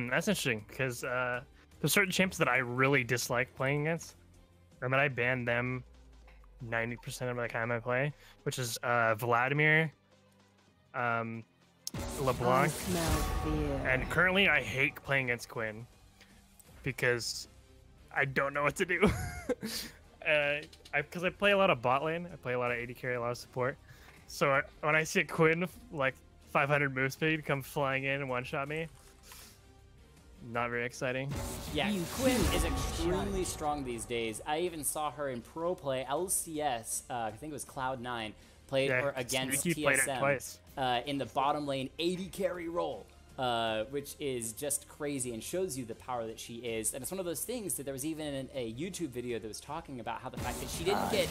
That's interesting because there's certain champs that I really dislike playing against, and then I ban them 90% of the time I play, which is Vladimir, LeBlanc, and currently I hate playing against Quinn because I don't know what to do. Because I play a lot of bot lane, I play a lot of AD carry, a lot of support. So when I see a Quinn like 500 move speed come flying in and one-shot me, not very exciting. Yeah, Quinn is extremely strong these days. I even saw her in pro play LCS. I think it was Cloud9 played her against TSM in the bottom lane AD carry role. Which is just crazy and shows you the power that she is. And it's one of those things that there was even a YouTube video that was talking about how the fact that she didn't get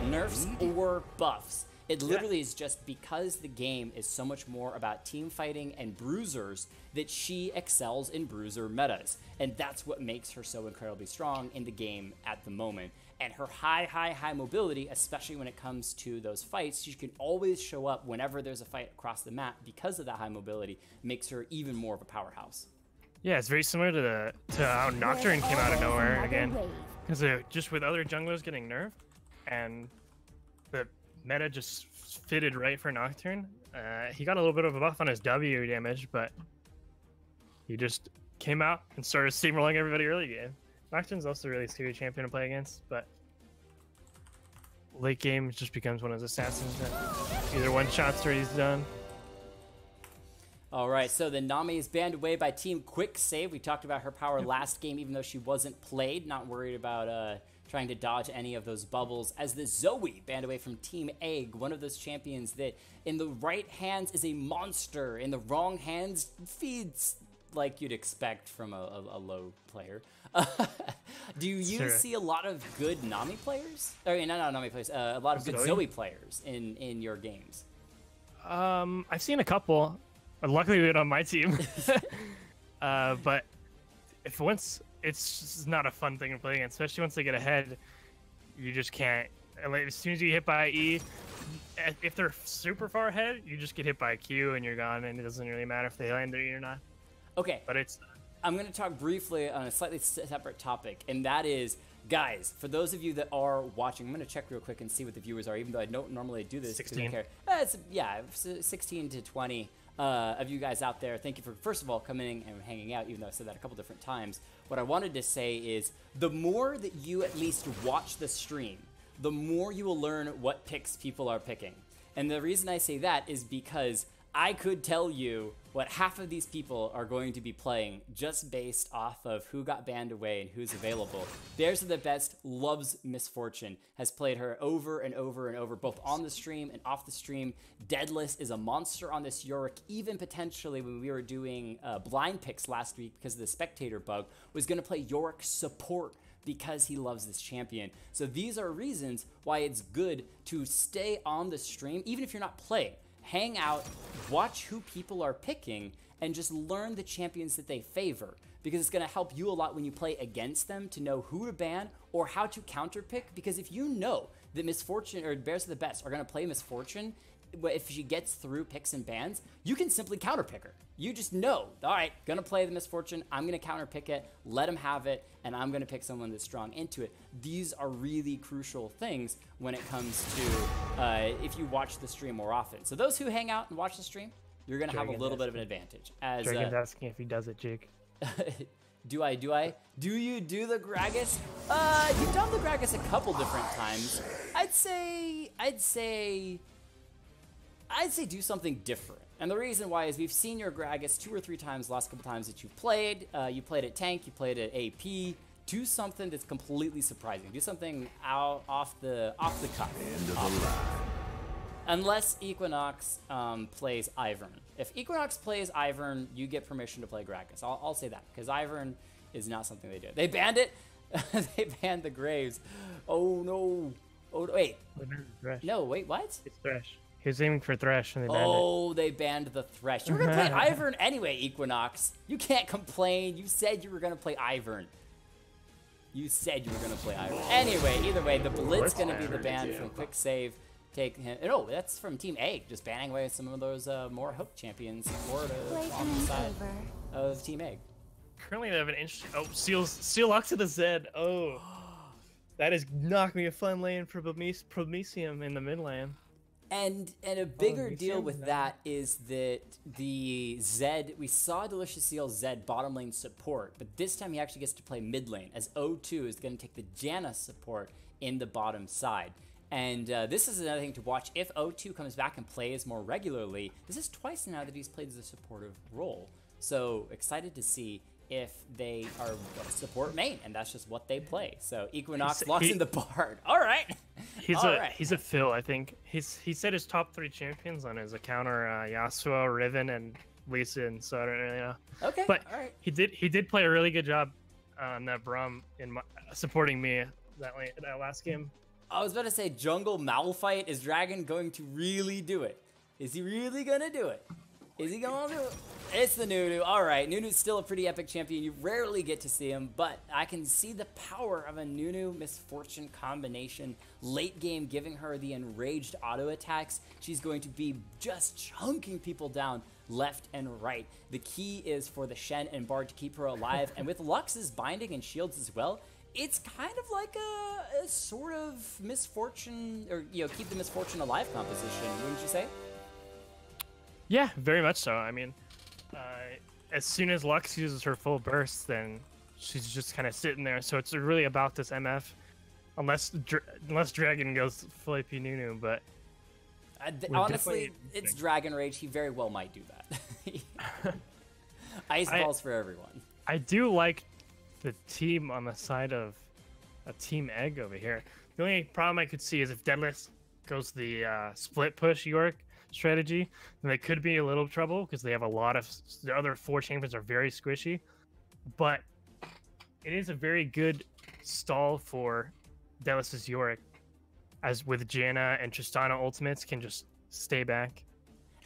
nerfs or buffs. It literally is just because the game is so much more about team fighting and bruisers that she excels in bruiser metas. And that's what makes her so incredibly strong in the game at the moment. And her high mobility, especially when it comes to those fights, she can always show up whenever there's a fight across the map because of that high mobility, makes her even more of a powerhouse. Yeah, it's very similar to how Nocturne came out of nowhere again. Because just with other junglers getting nerfed, and the meta just fitted right for Nocturne. He got a little bit of a buff on his W damage, but he just came out and started steamrolling everybody early game. Nocturne's also a really scary champion to play against, but late game just becomes one of those assassins that either one shots or he's done. All right, so the Nami is banned away by Team Quicksave. We talked about her power last game, even though she wasn't played. Not worried about trying to dodge any of those bubbles. As the Zoe banned away from Team Egg, one of those champions that in the right hands is a monster, in the wrong hands feeds like you'd expect from a low player. Do you see a lot of good Nami players? Or not Nami players, a lot of good Zoe players in your games? I've seen a couple. Luckily, we're on my team. But once it's just not a fun thing to play against, especially once they get ahead, you just can't. Like, as soon as you get hit by E, if they're super far ahead, you just get hit by a Q and you're gone, and it doesn't really matter if they land there or not. Okay, but I'm going to talk briefly on a slightly separate topic, and that is, guys, for those of you that are watching, I'm going to check real quick and see what the viewers are, even though I don't normally do this. 16. I don't care. 16 to 20 of you guys out there. Thank you for, first of all, coming and hanging out, even though I said that a couple different times. What I wanted to say is, the more that you at least watch the stream, the more you will learn what picks people are picking. And the reason I say that is because I could tell you what half of these people are going to be playing just based off of who got banned away and who's available. Bears the Best loves Misfortune, has played her over and over and over, both on the stream and off the stream. Deadless is a monster on this Yorick, even potentially when we were doing blind picks last week because of the spectator bug, was going to play Yorick support because he loves this champion. So these are reasons why it's good to stay on the stream, even if you're not playing. Hang out, watch who people are picking, and just learn the champions that they favor, because it's going to help you a lot when you play against them to know who to ban or how to counter pick. Because if you know that Misfortune or Bears of the Best are going to play Misfortune, if she gets through picks and bans, you can simply counter pick her. You just know, all right, gonna play the Misfortune, I'm gonna counter pick it, let him have it, and I'm gonna pick someone that's strong into it. These are really crucial things when it comes to if you watch the stream more often. So those who hang out and watch the stream, you're gonna have a little bit of an advantage. As Dragon's asking if he does it, Jake. Do I? Do you do the Gragas? You've done the Gragas a couple different times. I'd say do something different. And the reason why is we've seen your Gragas 2 or 3 times the last couple times that you've played. You played at tank, you played at AP. Do something that's completely surprising. Do something off the cuff. Unless Equinox plays Ivern. If Equinox plays Ivern, you get permission to play Gragas. I'll say that, because Ivern is not something they do. They banned it. They banned the Graves. Oh no. Oh wait. No, wait, what? It's Thresh. He was aiming for Thresh and they banned it. Oh, they banned the Thresh. You were going to play Ivern anyway, Equinox. You can't complain. You said you were going to play Ivern. You said you were going to play Ivern. Anyway, either way, the Blitz going to be the ban from Quicksave. take him. No, that's from Team A, just banning away some of those more Hope champions support on the side of Team A. Currently, they have an interesting. Oh, Seal locks to the Zed. Oh, that is not gonna be a fun lane for Promesium in the mid lane. And a bigger deal with that is that the Zed, we saw Delicious Seal Zed bottom lane support, but this time he actually gets to play mid lane, as O2 is going to take the Janna support in the bottom side. And this is another thing to watch. If O2 comes back and plays more regularly, this is twice now that he's played as a supportive role. So excited to see if they are support main, and that's just what they play. So Equinox locks in the Bard. All right. He's a Phil, I think. He said his top 3 champions on his account are Yasuo, Riven, and Lee Sin, so I don't really know. Okay, but all right. he did play a really good job on that Braum in supporting me that last game. I was about to say jungle Malphite. Is Dragon going to really do it? Is he really gonna do it? Is he going to do it? It's the Nunu. All right, Nunu's still a pretty epic champion. You rarely get to see him, but I can see the power of a Nunu Misfortune combination. Late game, giving her the enraged auto attacks. She's going to be just chunking people down left and right. The key is for the Shen and Bard to keep her alive, and with Lux's binding and shields as well, it's kind of like a sort of Misfortune, or keep the Misfortune alive composition, wouldn't you say? Yeah, very much so. I mean, as soon as Lux uses her full burst, then she's just kind of sitting there. So it's really about this MF, unless Dragon goes full AP Nunu. But honestly, it's Dragon Rage. He very well might do that. Ice balls for everyone. I do like the team on the side of a Team Egg over here. The only problem I could see is if Deadless goes the split push York strategy, then they could be a little trouble because they have a lot of the other 4 champions are very squishy, but it is a very good stall for Delis's Yorick, as with Janna and Tristana ultimates can just stay back.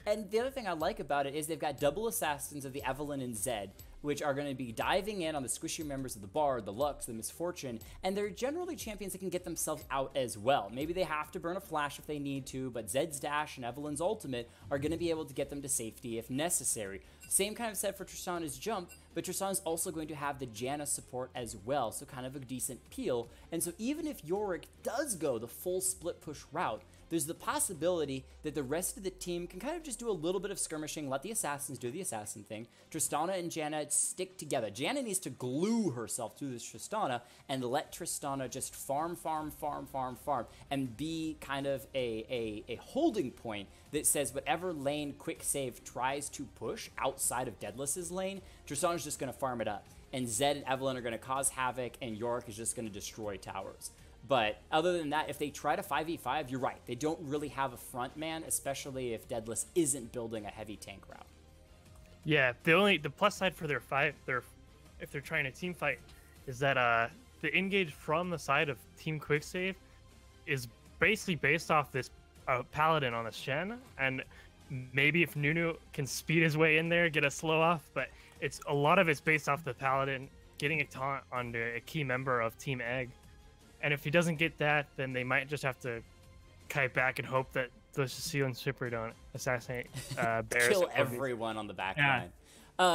And the other thing I like about it is they've got double assassins of the Evelynn and Zed, which are going to be diving in on the squishier members of the Bard, the Lux, the Misfortune, and they're generally champions that can get themselves out as well. Maybe they have to burn a flash if they need to, but Zed's dash and Evelynn's ultimate are going to be able to get them to safety if necessary. Same kind of said for Tristana's jump, but Tristana's also going to have the Janna support as well, so kind of a decent peel. And so even if Yorick does go the full split push route, there's the possibility that the rest of the team can kind of just do a little bit of skirmishing, let the assassins do the assassin thing. Tristana and Janna stick together. Janna needs to glue herself to this Tristana and let Tristana just farm, and be kind of a holding point that says whatever lane Quicksave tries to push outside of Deadless's lane, Tristana's just going to farm it up. And Zed and Evelynn are going to cause havoc, and Yorick is just going to destroy towers. But other than that, if they try to 5v5, you're right. They don't really have a front man, especially if Deadless isn't building a heavy tank route. Yeah, the plus side for if they're trying to team fight, is that the engage from the side of Team Quicksave is basically based off this Paladin on the Shen, and maybe if Nunu can speed his way in there, get a slow off, but a lot of it's based off the Paladin getting a taunt onto a key member of Team Egg. And if he doesn't get that, then they might just have to kite back and hope that the Seal and Shipper don't assassinate Bears. Kill everyone on the back line.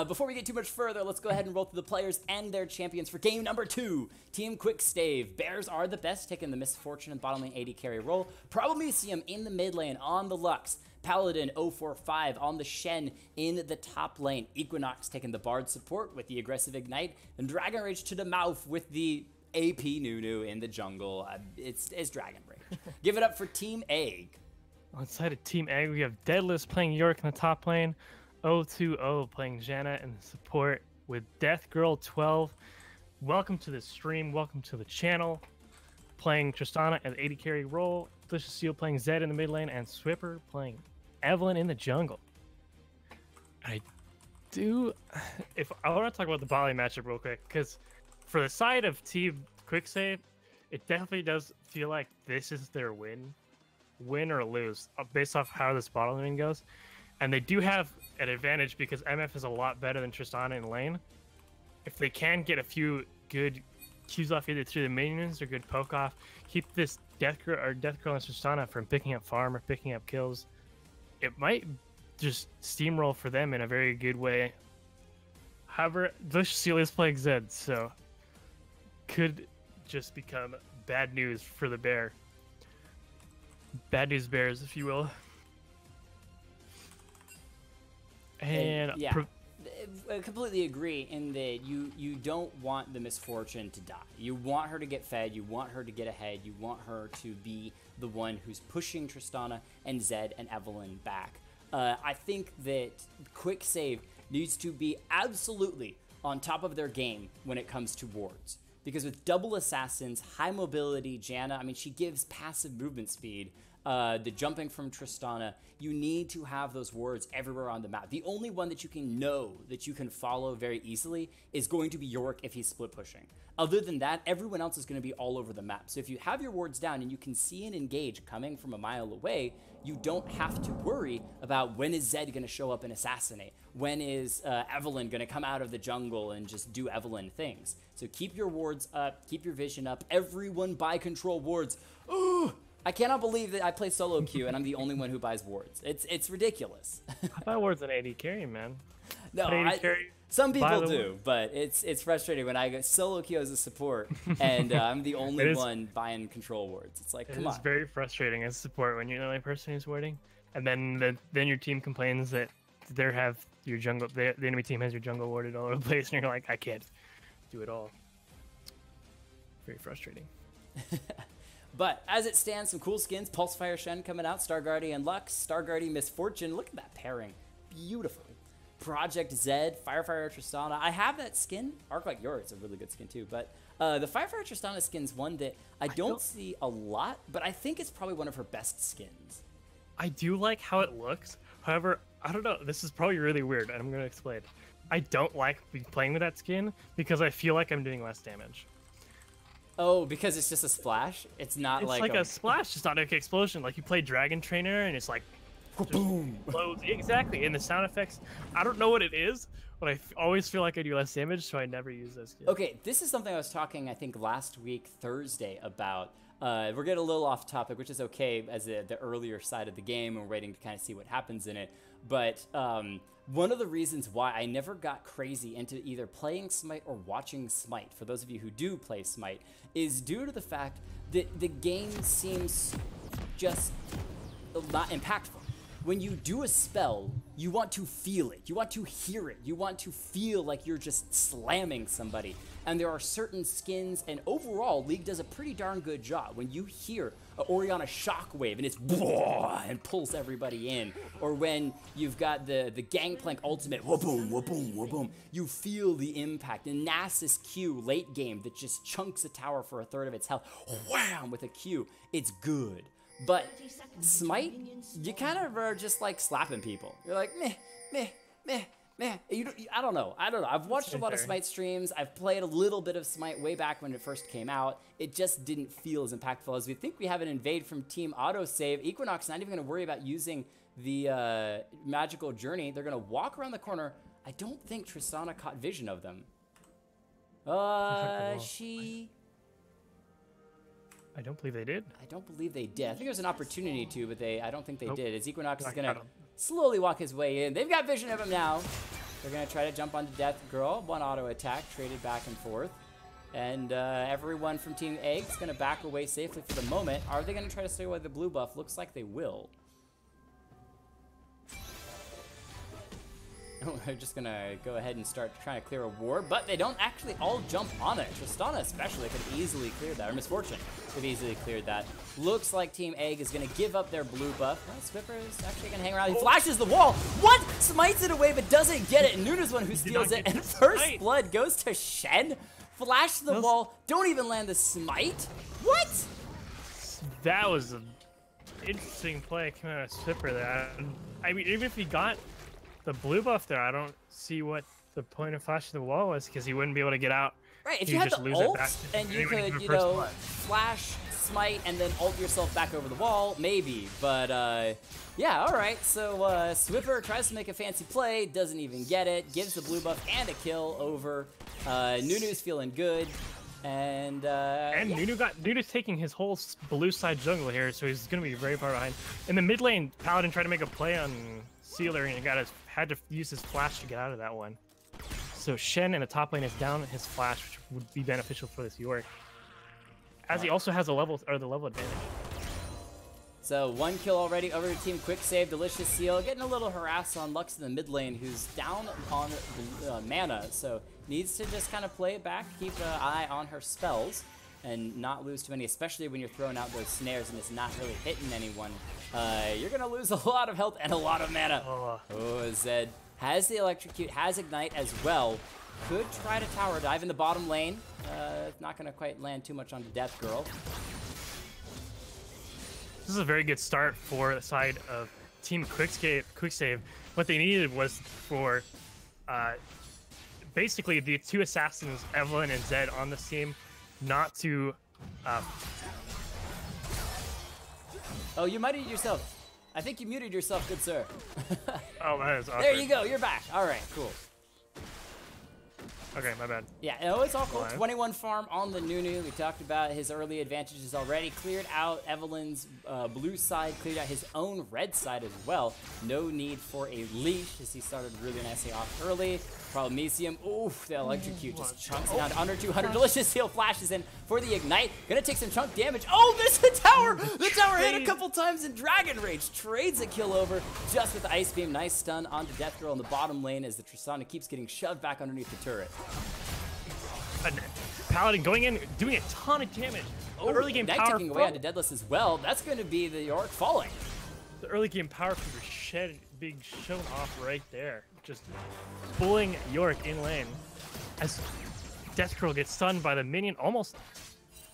Before we get too much further, let's go ahead and roll through the players and their champions for game number 2. Team Quicksave. Bears are the best, taking the Misfortune and bottom lane AD carry role. Promesium in the mid lane on the Lux. Paladin 045 on the Shen in the top lane. Equinox taking the Bard support with the aggressive Ignite. And Dragon Rage to the mouth with the AP Nunu in the jungle. It's Dragon Rage. Give it up for Team Egg. On the side of Team Egg, we have Deadless playing York in the top lane, 020 playing Janna in the support with Death Girl 12. Welcome to the stream, welcome to the channel. Playing Tristana at the AD carry role, Delicious Seal playing Zed in the mid lane, and Swipper playing Evelynn in the jungle. I want to talk about the bot lane matchup real quick, because for the side of Team Quicksave, it definitely does feel like this is their win or lose, based off how this bottom lane goes. And they do have an advantage because MF is a lot better than Tristana in lane. If they can get a few good Qs off either through the minions or good poke off. Keep this Death Girl and Tristana from picking up farm or picking up kills. It might just steamroll for them in a very good way. However, Celia's playing Zed, so could just become bad news for the bear. Bad news bears, if you will. And yeah, I completely agree in that you don't want the misfortune to die. You want her to get fed, you want her to get ahead, you want her to be the one who's pushing Tristana and Zed and Evelyn back. I think that Quicksave needs to be absolutely on top of their game when it comes to wards. Because with double assassins, high mobility, Janna, I mean, she gives passive movement speed. The jumping from Tristana, you need to have those wards everywhere on the map. The only one that you can know that you can follow very easily is going to be Yorick if he's split pushing. Other than that, everyone else is going to be all over the map. So if you have your wards down and you can see and engage coming from a mile away, you don't have to worry about when is Zed going to show up and assassinate. When is Evelyn going to come out of the jungle and just do Evelyn things. So keep your wards up, keep your vision up. Everyone buy control wards. Ooh! I cannot believe that I play solo queue and I'm the only one who buys wards. It's ridiculous. I buy wards an AD carry, man. No, some people do, but it's frustrating when I go solo queue as a support and I'm the only one buying control wards. It's like, come on. It's very frustrating as support when you're the only person who's warding, and then your team complains that the enemy team has your jungle warded all over the place, and you're like, I can't do it all. Very frustrating. But as it stands, some cool skins. Pulsefire Shen coming out. Star Guardian Lux. Star Guardian Misfortune. Look at that pairing. Beautiful. Project Zed. Firefire Tristana. I have that skin. Arc Like Yours is a really good skin too. But the Firefire Tristana skin's one that I don't see a lot, but I think it's probably one of her best skins. I do like how it looks. However, I don't know. This is probably really weird, and I'm going to explain. I don't like playing with that skin because I feel like I'm doing less damage. Oh, because it's just a splash? It's not like a splash, just not like an explosion. Like you play Dragon Trainer and it's like boom. Exactly. And the sound effects, I don't know what it is, but I always feel like I do less damage, so I never use those skins. Okay, this is something I was talking, I think, last week, Thursday, about. We're getting a little off topic, which is okay as the earlier side of the game, and we're waiting to kind of see what happens in it. But one of the reasons why I never got crazy into either playing Smite or watching Smite, for those of you who do play Smite, is due to the fact that the game seems just not impactful. When you do a spell, you want to feel it. You want to hear it. You want to feel like you're just slamming somebody. And there are certain skins, and overall, League does a pretty darn good job. When you hear an Orianna Shockwave and it's and pulls everybody in, or when you've got the Gangplank ultimate, wha-boom, wha-boom, wha-boom, you feel the impact. And Nasus Q late game that just chunks a tower for a third of its health, wham, with a Q, it's good. But Smite, you kind of are just like slapping people. You're like, meh, meh, meh, meh. I don't know. I've watched a lot of Smite streams. I've played a little bit of Smite way back when it first came out. It just didn't feel as impactful as we think. We have an invade from Team Autosave. Equinox not even going to worry about using the magical journey. They're going to walk around the corner. I don't think Tristana caught vision of them. I don't believe they did. I don't believe they did. I think there was an opportunity to, but I don't think they did. As Equinox is going to slowly walk his way in. They've got vision of him now. They're going to try to jump onto Death Girl. One auto attack, traded back and forth. And everyone from Team Egg is going to back away safely for the moment. Are they going to try to stay away with the blue buff? Looks like they will. They're just going to go ahead and start trying to clear a ward, but they don't actually all jump on it. Tristana especially could easily clear that, or Misfortune could easily clear that. Looks like Team Egg is going to give up their blue buff. Well, Swiffer is actually going to hang around. He flashes the wall. What? Smites it away, but doesn't get it. And Nuna's one who steals it, and first blood goes to Shen. Flash the wall. Don't even land the smite. What? That was an interesting play coming out of Swiffer there. I mean, even if he got the blue buff there, I don't see what the point of flashing the wall was, because he wouldn't be able to get out. Right, if you had the ult, and you could, flash, smite, and then ult yourself back over the wall, maybe. But, yeah, all right. So, Swiffer tries to make a fancy play, doesn't even get it, gives the blue buff and a kill over. Nunu's feeling good. And yeah. Nunu's taking his whole blue side jungle here, so he's gonna be very far behind. In the mid lane, Paladin tried to make a play on Sealer, and he had to use his flash to get out of that one. So Shen in the top lane is down his flash, which would be beneficial for this York, as he also has the level advantage. So 1 kill already over to Team Quicksave. Delicious Seal getting a little harassed on Lux in the mid lane, who's down on mana, so needs to just kind of play it back, keep an eye on her spells, and not lose too many, especially when you're throwing out those snares and it's not really hitting anyone. You're going to lose a lot of health and a lot of mana. Oh, Zed has the Electrocute, has Ignite as well. Could try to tower dive in the bottom lane. Not going to quite land too much onto Death Girl. This is a very good start for the side of Team Quicksave. What they needed was for basically the 2 assassins, Evelyn and Zed, on this team not to... Oh, you muted yourself. I think you muted yourself, good sir. Oh, that is awkward. There you go, you're back. All right, cool. Okay, my bad. Yeah, no, it's all cool. 21 farm on the Nunu. We talked about his early advantages already. Cleared out Evelyn's blue side, cleared out his own red side as well. No need for a leash as he started really nicely off early. Problemesium, oof, the Electrocute just chunks down to under 200. Delicious Seal flashes in for the Ignite. Gonna take some chunk damage. Oh, missed the tower! The tower hit a couple times and Dragon Rage trades a kill over just with the Ice Beam. Nice stun onto Death Girl in the bottom lane as the Tristana keeps getting shoved back underneath the turret. Paladin going in, doing a ton of damage. Oh, early game power taking away onto Deadless as well. That's going to be the York falling. The early game power fever being shown off right there. Just bullying York in lane as Death Girl gets stunned by the minion, almost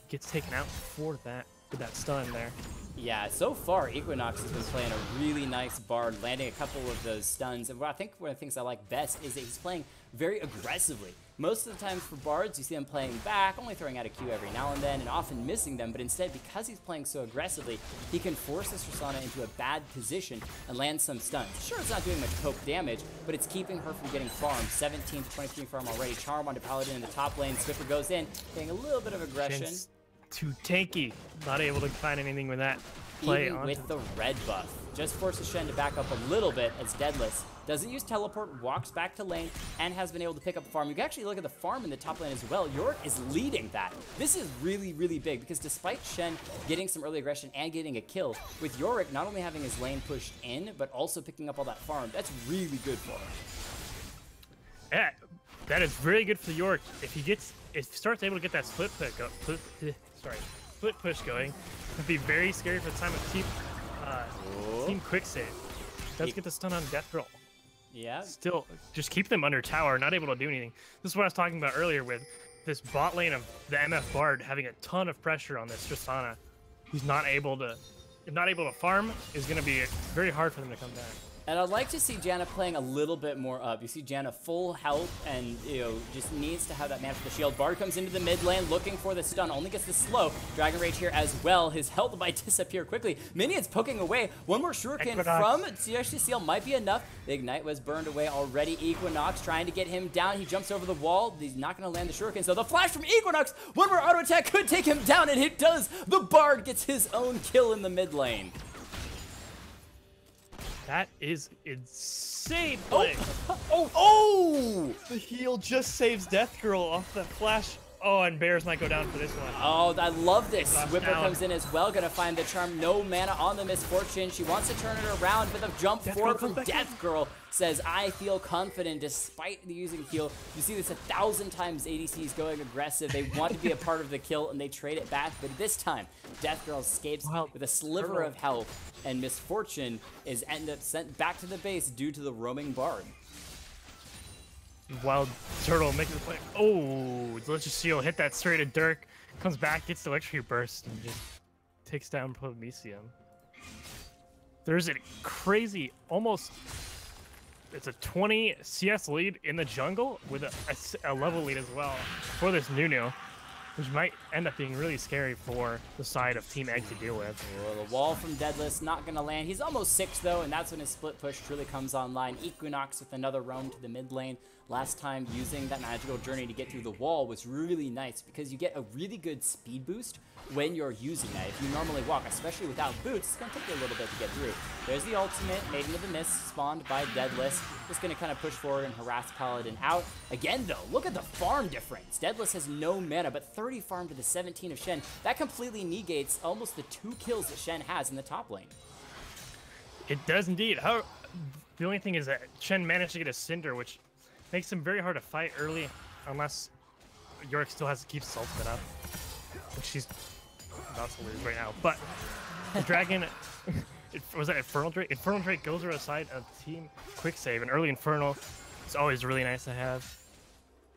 gets taken out for that stun there. Yeah, so far Equinox has been playing a really nice Bard, landing a couple of those stuns. And what I think one of the things I like best is that he's playing very aggressively. Most of the time for Bards, you see him playing back, only throwing out a Q every now and then, and often missing them. But instead, because he's playing so aggressively, he can force this Tristana into a bad position and land some stuns. Sure, it's not doing much poke damage, but it's keeping her from getting farmed. 17 to 23 farm already. Charm onto Paladin in the top lane. Swiffer goes in, getting a little bit of aggression. Too tanky. Not able to find anything with that play. Even with the red buff. Just forces Shen to back up a little bit as Deadless doesn't use teleport, walks back to lane, and has been able to pick up a farm. You can actually look at the farm in the top lane as well. York is leading that. This is really, really big because despite Shen getting some early aggression and getting a kill, with Yorick not only having his lane pushed in, but also picking up all that farm, that's really good for him. Yeah, that is very good for York. If he starts able to get that split push going, it'd be very scary for the time of Team Quicksave. Does get the stun on Death Girl. Yeah. Still, just keep them under tower, not able to do anything. This is what I was talking about earlier with this bot lane of the MF Bard having a ton of pressure on this Tristana. Who's not able to farm, is going to be very hard for them to come back. And I'd like to see Janna playing a little bit more up. You see Janna full health and, just needs to have that man for the shield. Bard comes into the mid lane looking for the stun. Only gets the slow. Dragon Rage here as well. His health might disappear quickly. Minions poking away. One more shuriken from CL might be enough. The Ignite was burned away already. Equinox trying to get him down. He jumps over the wall. He's not going to land the shuriken. So the flash from Equinox. One more auto attack could take him down, and it does. The Bard gets his own kill in the mid lane. That is insane play. Oh! The heal just saves Death Girl off that flash. Oh, and Bears might go down for this one. Oh, I love this. Whipper comes in as well. Gonna find the charm. No mana on the Misfortune. She wants to turn it around, but the jump forward from Death Girl says, I feel confident despite the using heal. You see this 1,000 times ADCs going aggressive. They want to be a part of the kill, and they trade it back. But this time, Death Girl escapes with a sliver of health, and Misfortune is end up sent back to the base due to the roaming Bard. Wild Turtle making the play. Oh, Delicious Seal hit that straight at Dirk. Comes back, gets the Electric Burst, and just takes down Problemesium. There's a crazy, almost, it's a 20 CS lead in the jungle with a level lead as well for this Nunu. which might end up being really scary for the side of Team Egg to deal with. Well, the wall from Deadless not going to land. He's almost 6 though, and that's when his split push truly comes online. Equinox with another roam to the mid lane. Last time using that magical journey to get through the wall was really nice because you get a really good speed boost when you're using that. If you normally walk, especially without boots, it's going to take you a little bit to get through. There's the ultimate, Maiden of the Mist, spawned by Deadless. Just going to kind of push forward and harass Paladin out. Again, though, look at the farm difference. Deadless has no mana, but 30 farm to the 17 of Shen. That completely negates almost the 2 kills that Shen has in the top lane. It does indeed. The only thing is that Shen managed to get a Cinder, which makes him very hard to fight early, unless Yorick still has to keep his ultimate up, which she's about to lose right now. But the dragon, was that Infernal Drake? Infernal Drake goes to the side of Team Quicksave, and early Infernal is always really nice to have.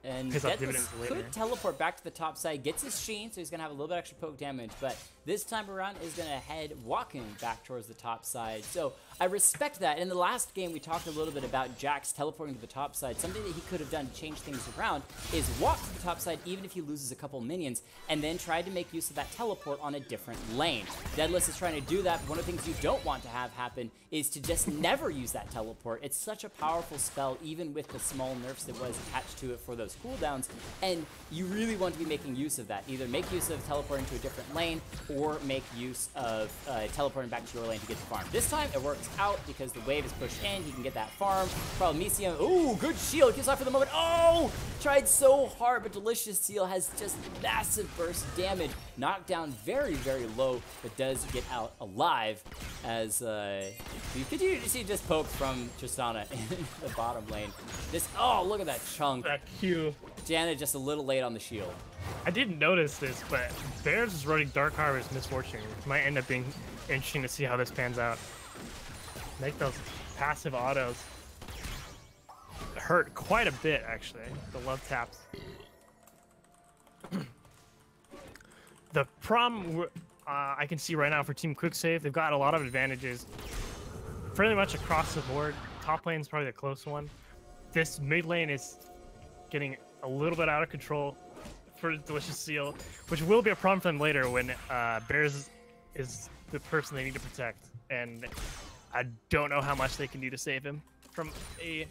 And Deadless could teleport back to the top side, gets his Sheen, so he's going to have a little bit extra poke damage, but this time around is going to head walking back towards the top side. So I respect that. In the last game, we talked a little bit about Jax teleporting to the top side. Something that he could have done to change things around is walk to the top side even if he loses a couple minions, and then try to make use of that teleport on a different lane. Deadless is trying to do that, but one of the things you don't want to have happen is to just never use that teleport. It's such a powerful spell, even with the small nerfs that was attached to it for those cooldowns, and you really want to be making use of that. Either make use of teleporting to a different lane, or make use of teleporting back to your lane to get the farm. This time, it works out because the wave is pushed in, he can get that farm. Problemecium, ooh, good shield, kills off for the moment. Oh, tried so hard, but Delicious Seal has just massive burst damage. Knocked down very, very low, but does get out alive as you continue to see just poke from Tristana in the bottom lane. This, oh, look at that chunk. That Q. Janet just a little late on the shield. I didn't notice this, but Bears is running Dark Harvest Misfortune. It might end up being interesting to see how this pans out. Make those passive autos hurt quite a bit, actually. The love taps. The problem I can see right now for Team Quicksave, they've got a lot of advantages fairly much across the board. Top lane is probably the close one. This mid lane is getting a little bit out of control for Delicious Seal, which will be a problem for them later when Bears is the person they need to protect. And I don't know how much they can do to save him from a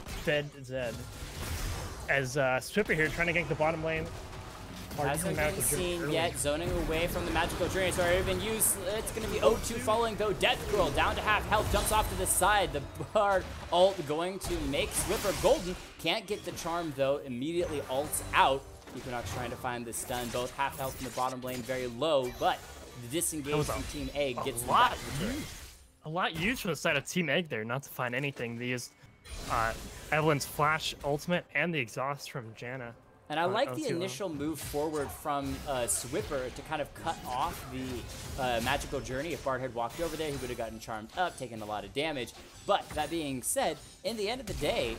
fed Zed. As Swipper here trying to gank the bottom lane. Hasn't been seen yet, zoning away from the magical journey. It's already been used. It's going to be O2 following though. Death Girl down to half health, jumps off to the side. The Bard ult going to make Swipper golden. Can't get the charm though, immediately ults out. Equinox trying to find the stun, both half health in the bottom lane, very low, but the disengage from Team Egg gets the back. A lot used from the side of Team Egg there, not to find anything. They used Evelyn's flash ultimate and the exhaust from Janna. And I like the initial move forward from Swipper to kind of cut off the magical journey. If Bard had walked over there, he would have gotten charmed up, taken a lot of damage. But that being said, in the end of the day,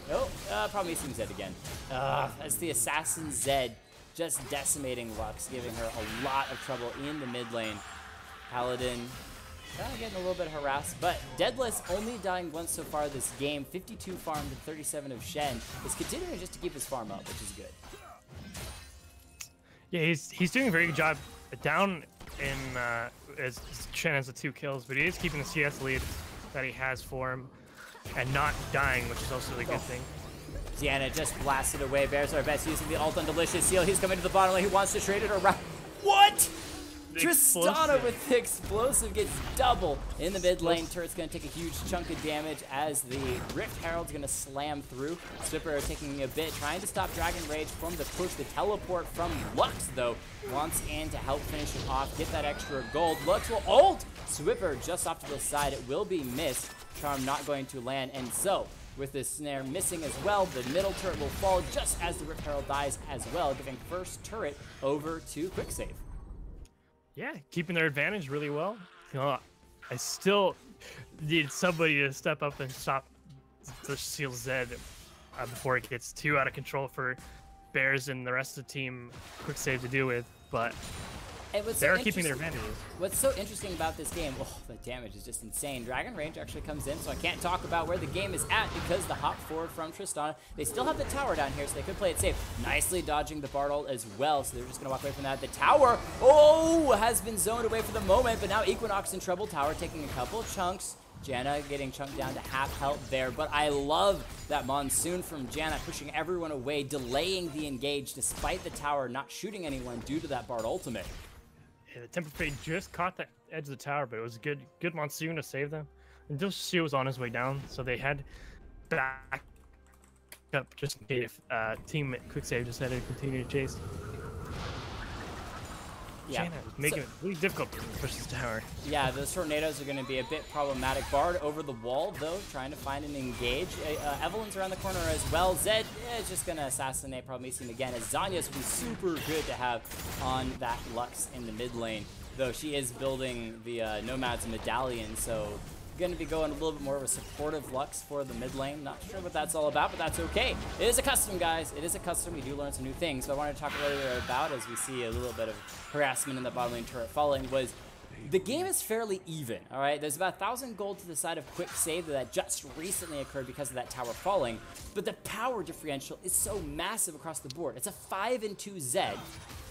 Problemecium Zed again. That's the Assassin Zed just decimating Lux, giving her a lot of trouble in the mid lane. Paladin getting a little bit harassed, but Deadless only dying once so far this game. 52 farm to 37 of Shen. Is continuing just to keep his farm up, which is good. Yeah, he's doing a very good job down in as Shen has the 2 kills, but he is keeping the CS lead that he has for him and not dying, which is also a good thing. Deanna just blasted away. Bears are best using the ult on Delicious Seal. He's coming to the bottom lane. He wants to trade it around. What? Tristana with the explosive gets double in the mid lane. Turret's going to take a huge chunk of damage as the Rift Herald's going to slam through. Swipper taking a bit, trying to stop Dragon Rage from the push. The teleport from Lux, though, wants in to help finish it off, get that extra gold. Lux will ult! Swipper just off to the side. It will be missed. Charm not going to land, and so with the snare missing as well, the middle turret will fall just as the Rift Herald dies as well, giving first turret over to Quicksave. Yeah, keeping their advantage really well. I still need somebody to step up and stop the Seal Zed before it gets too out of control for Bears and the rest of the team Quicksave to deal with. But they're keeping their advantages. What's so interesting about this game, the damage is just insane. Dragon Rage actually comes in, so I can't talk about where the game is at because the hop forward from Tristana. They still have the tower down here, so they could play it safe. Nicely dodging the Bard ult as well, so they're just going to walk away from that. The tower, has been zoned away for the moment, but now Equinox in trouble. Tower taking a couple chunks. Janna getting chunked down to half health there, but I love that Monsoon from Janna pushing everyone away, delaying the engage despite the tower not shooting anyone due to that Bard ultimate. Yeah, the Temper Fade just caught the edge of the tower, but it was a good Monsoon to save them. And Doshu was on his way down, so they had back up just in case Team Quicksave decided to continue to chase. Yeah. Janna was making it really difficult to push this tower. Yeah, those tornadoes are going to be a bit problematic. Bard over the wall, though, trying to find an engage. Evelyn's around the corner as well. Zed is just going to assassinate Promethean again, as Zanya's will be super good to have on that Lux in the mid lane, though she is building the Nomad's medallion, so going to be going a little bit more of a supportive Lux for the mid lane. Not sure what that's all about, but that's okay. It is a custom, guys. It is a custom. We do learn some new things. So I wanted to talk earlier about, as we see a little bit of harassment in the bottom lane turret falling, was the game is fairly even, all right? There's about 1,000 gold to the side of Quicksave that just recently occurred because of that tower falling, but the power differential is so massive across the board. It's a 5-2 Zed,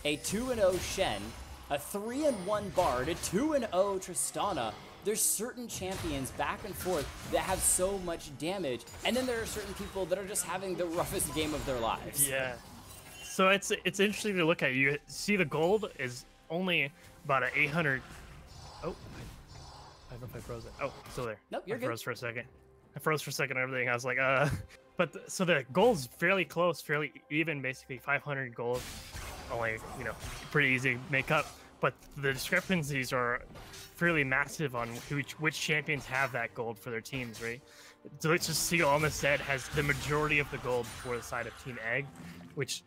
a 2-0 Shen, a 3-1 Bard, a 2-0 Tristana. There's certain champions back and forth that have so much damage, and then there are certain people that are just having the roughest game of their lives. Yeah. So it's interesting to look at. You see the gold is only about an 800. Oh, I don't know if I froze it. Oh, still there. Nope, you're good. I froze for a second. And everything. I was like, But so the gold's fairly close, fairly even, basically 500 gold. Only, pretty easy to make up. But the discrepancies are fairly massive on which champions have that gold for their teams, right? So let's just see on the set has the majority of the gold for the side of Team Egg, which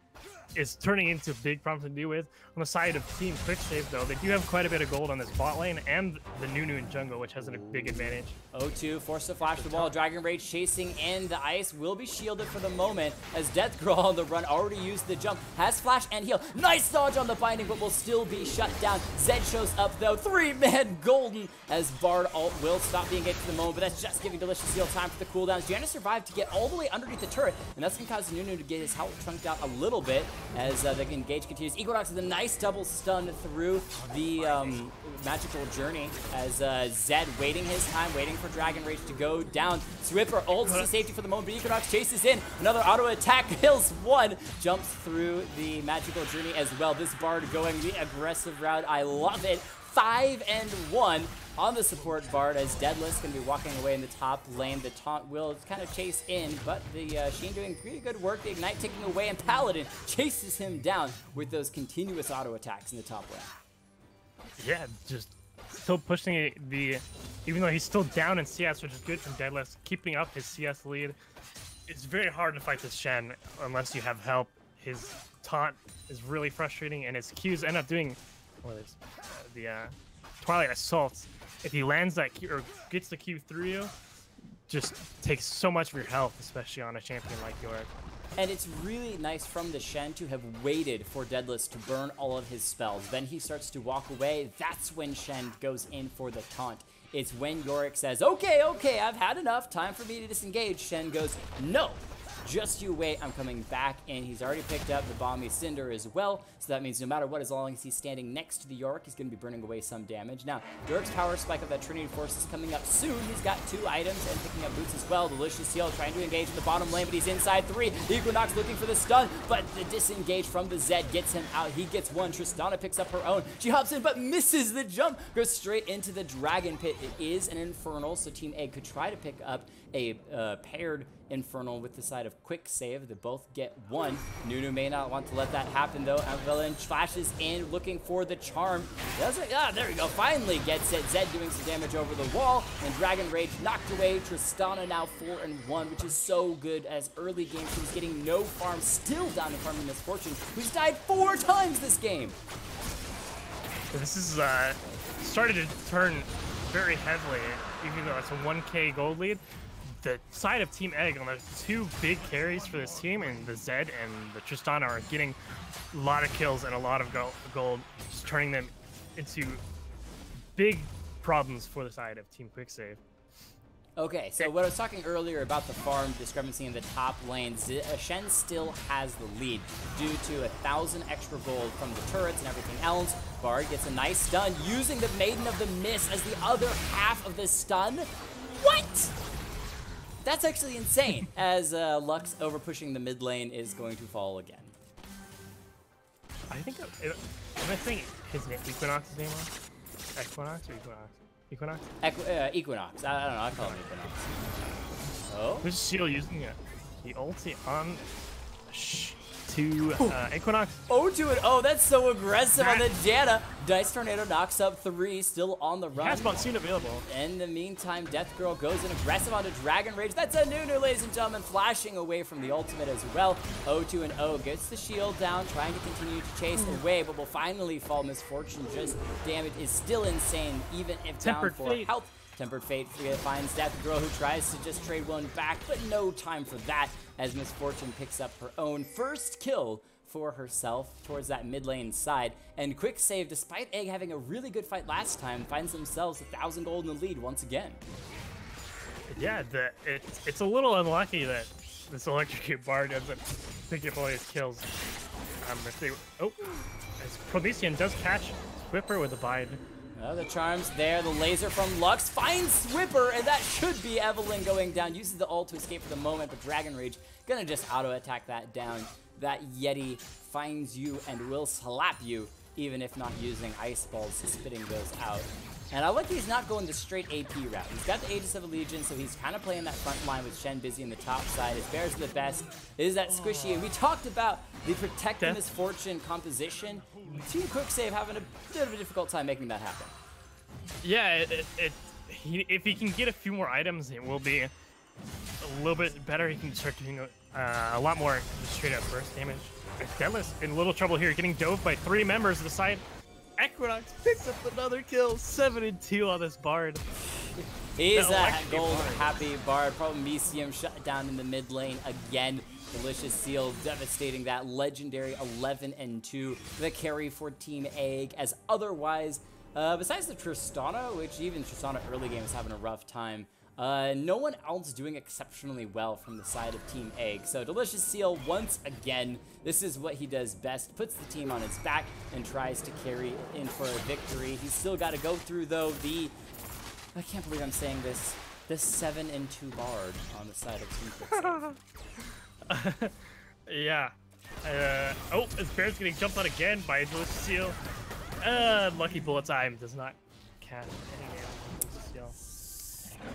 is turning into big problems to deal with. On the side of Team Quicksave, though, they do have quite a bit of gold on this bot lane and the Nunu in jungle, which has a big advantage. 0-2, forced to flash the wall. Dragon Rage chasing in. The ice will be shielded for the moment as Death Girl on the run already used the jump. Has flash and heal. Nice dodge on the binding, but will still be shut down. Zed shows up, though. 3-man golden as Bard ult will stop being engaged for the moment, but that's just giving Delicious Heal time for the cooldowns. Janna survived to get all the way underneath the turret, and that's going to cause Nunu to get his health chunked out a little bit as the engage continues. Equinox with a nice double stun through the magical journey as Zed waiting his time, waiting for Dragon Rage to go down. Swiffer ults to safety for the moment, but Equinox chases in. Another auto attack, kills one, jumps through the magical journey as well. This Bard going the aggressive route. I love it. 5-1 on the support Bard as Deadless going to be walking away in the top lane. The taunt will kind of chase in, but the Sheen doing pretty good work. The Ignite taking away, and Paladin chases him down with those continuous auto attacks in the top lane. Yeah, just still pushing it, even though he's still down in CS, which is good from Deadless, keeping up his CS lead. It's very hard to fight this Shen unless you have help. His taunt is really frustrating, and his Qs end up doing the Twilight Assault. If he lands that Q or gets the Q through you, just takes so much of your health, especially on a champion like Yorick. And it's really nice from the Shen to have waited for Deadless to burn all of his spells. Then he starts to walk away. That's when Shen goes in for the taunt. It's when Yorick says, okay, I've had enough. Time for me to disengage. Shen goes, no. Just you wait, I'm coming back in. He's already picked up the Balmy Cinder as well, so that means no matter what, as long as he's standing next to the Yorick, he's going to be burning away some damage. Now, Yorick's power spike of that Trinity Force is coming up soon. He's got 2 items and picking up boots as well. Delicious Heal trying to engage in the bottom lane, but he's inside 3. Equinox looking for the stun, but the disengage from the Zed gets him out. He gets 1. Tristana picks up her own. She hops in, but misses the jump. Goes straight into the Dragon Pit. It is an Infernal, so Team Egg could try to pick up a paired Infernal with the side of Quicksave. They both get 1. Nunu may not want to let that happen, though. Evelyn flashes in, looking for the charm. There we go. Finally gets it. Zed doing some damage over the wall, and Dragon Rage knocked away. Tristana now 4-1, which is so good as early game she was getting no farm. Still down to farming Misfortune, who's died 4 times this game. This is started to turn very heavily, even though it's a 1k gold lead. The side of Team Egg on the 2 big carries for this team, and the Zed and the Tristana are getting a lot of kills and a lot of gold, just turning them into big problems for the side of Team Quicksave. Okay, so what I was talking earlier about the farm discrepancy in the top lane, Shen still has the lead due to 1,000 extra gold from the turrets and everything else. Bard gets a nice stun using the Maiden of the Mist as the other half of the stun. What? That's actually insane, as Lux over pushing the mid lane is going to fall again. I think, am I saying his name, Equinox's name wrong? Equinox or Equinox? Equinox? Equinox. I don't know. I call him Equinox. Oh? Who's Shield using the ulti on to Equinox? Oh, to it. Oh, that's so aggressive on the Janna. Dice Tornado knocks up 3, still on the run. Has Monsoon available. In the meantime, Death Girl goes in aggressive onto Dragon Rage. That's a Nunu, ladies and gentlemen, flashing away from the ultimate as well. O2 and O gets the shield down, trying to continue to chase away, but will finally fall. Misfortune, just damage is still insane, even if down for health. Tempered Fate finds Death Girl, who tries to just trade one back, but no time for that, as Misfortune picks up her own first kill for herself towards that mid lane side. And Quicksave, despite Egg having a really good fight last time, finds themselves 1,000 gold in the lead once again. Yeah, it's a little unlucky that this Electrocute Bard ends up picking up all his kills. If they, as Promethean does catch Whipper with a Bide. The charms there, the laser from Lux finds Swipper, and that should be Evelyn going down. Uses the ult to escape for the moment, but Dragon Rage gonna just auto-attack that down. That Yeti finds you and will slap you, even if not using Ice Balls, spitting those out. And I like he's not going the straight AP route. He's got the Aegis of Allegiance, so he's kind of playing that front line with Shen busy in the top side. His bears are the best. It is that squishy, and we talked about the Protect the Misfortune composition. Team Quicksave having a bit of a difficult time making that happen. Yeah, if he can get a few more items, it will be a little bit better. He can start doing a lot more straight up burst damage. Deadless in little trouble here, getting dove by 3 members of the side. Equinox picks up another kill, 7-2 on this Bard. He's a gold happy Bard. Promethean shut down in the mid lane again. Delicious Seal devastating that legendary 11-2. The carry for Team Egg, as otherwise, besides the Tristana, which even Tristana early game is having a rough time, no one else doing exceptionally well from the side of Team Egg. So Delicious Seal, once again, this is what he does best. Puts the team on his back and tries to carry in for a victory. He's still got to go through, though, I can't believe I'm saying this, the 7-2 Bard on the side of Team Quicksave. Yeah. His bear's getting jumped on again by Delicious Seal. Lucky Bullet Time does not cast any damage on Delicious Seal.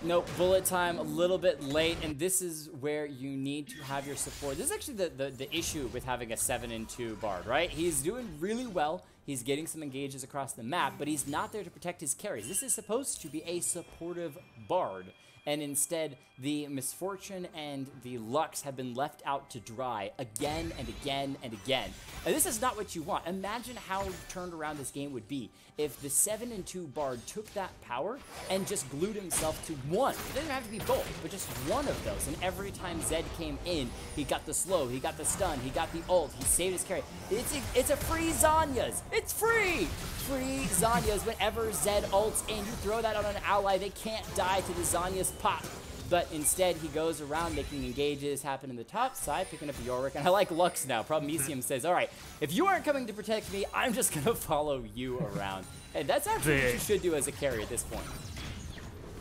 Nope, bullet time a little bit late, and this is where you need to have your support. This is actually the issue with having a 7-2 Bard, right? He's doing really well. He's getting some engages across the map, but he's not there to protect his carries. This is supposed to be a supportive Bard, and instead the Misfortune and the Lux have been left out to dry again and again and again. And this is not what you want. Imagine how turned around this game would be if the 7-2 Bard took that power and just glued himself to one. It doesn't have to be both, but just one of those. And every time Zed came in, he got the slow, he got the stun, he got the ult, he saved his carry. It's a free Zanyas. It's free! Free Zanyas. Whenever Zed ults in, you throw that on an ally, they can't die to the Zanya's pop. But instead, he goes around making engages happen in the top side, picking up Yorick. And I like Lux now. Promethean says, all right, if you aren't coming to protect me, I'm just going to follow you around. And that's actually what you should do as a carry at this point.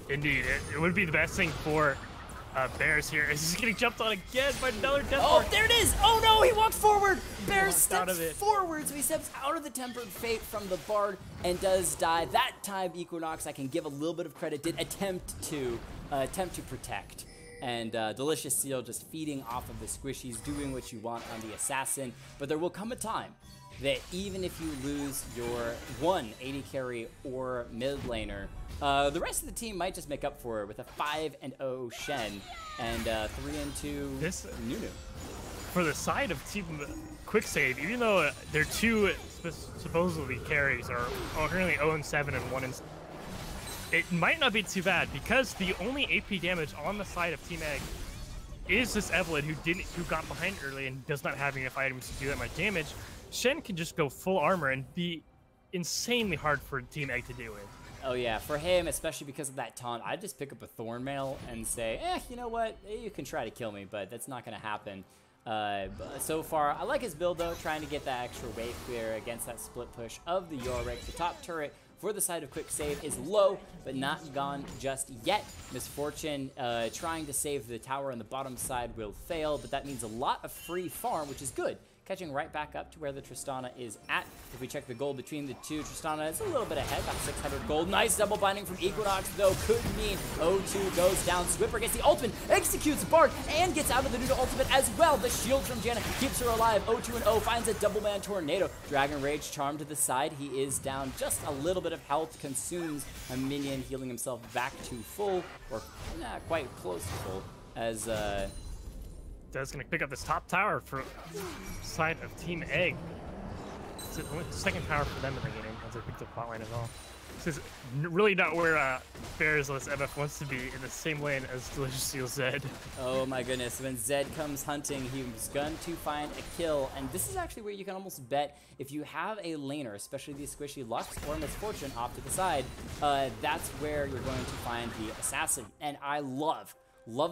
Indeed. It would be the best thing for Bears here. He's getting jumped on again by another Death Oh, Bard. there it is! Oh no, he walked forward! Bear out of steps it. forward, so he steps out of the Tempered Fate from the Bard and does die. That time, Equinox, I can give a little bit of credit, did attempt to protect. And Delicious Seal just feeding off of the squishies, doing what you want on the Assassin. But there will come a time that even if you lose your one AD carry or mid laner, the rest of the team might just make up for it with a 5-0 Shen and 3-2 Nunu. For the side of Team Quicksave, even though their two supposedly carries are currently 0-7 and 1 it might not be too bad, because the only AP damage on the side of Team Egg is this Evelyn who got behind early and does not have enough items to do that much damage. Shen can just go full armor and be insanely hard for Team Egg to deal with. Oh yeah, for him, especially because of that taunt, I'd just pick up a Thorn Mail and say, you know what, you can try to kill me, but that's not going to happen. But so far, I like his build though, trying to get that extra wave clear against that split push of the Yorick. The top turret for the side of Quicksave is low, but not gone just yet. Misfortune trying to save the tower on the bottom side will fail, but that means a lot of free farm, which is good. Catching right back up to where the Tristana is at. If we check the gold between the two, Tristana is a little bit ahead, about 600 gold. Nice double binding from Equinox, though, could mean O2 goes down. Swipper gets the ultimate, executes Bard, and gets out of the Nuno ultimate as well. The shield from Janna keeps her alive. O2 and O finds a double man tornado. Dragon Rage charm to the side. He is down just a little bit of health, consumes a minion, healing himself back to full, or not quite close to full, as That's gonna pick up this top tower for side of Team Egg. It's the second tower for them in the game, as they picked up bot lane as well. This is really not where Bears MF wants to be, in the same lane as Delicious Seal Zed. Oh my goodness, when Zed comes hunting, he's going to find a kill, and this is actually where you can almost bet if you have a laner, especially these squishy Lux or Misfortune off to the side, that's where you're going to find the assassin. And I love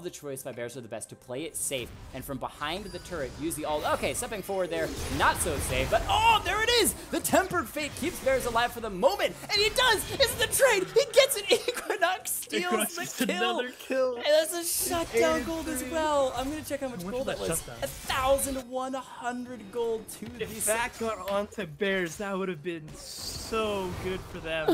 the choice by Bears are the best to play it safe, and from behind the turret, use the ult. Okay, stepping forward there, not so safe, but oh, there it is! The Tempered Fate keeps Bears alive for the moment, and he does! It's the trade! He gets it! Equinox steals the kill! Another kill! And that's a shutdown gold as well! I'm gonna check how much gold that was. 1,100 gold to the If that got onto Bears, that would have been so good for them.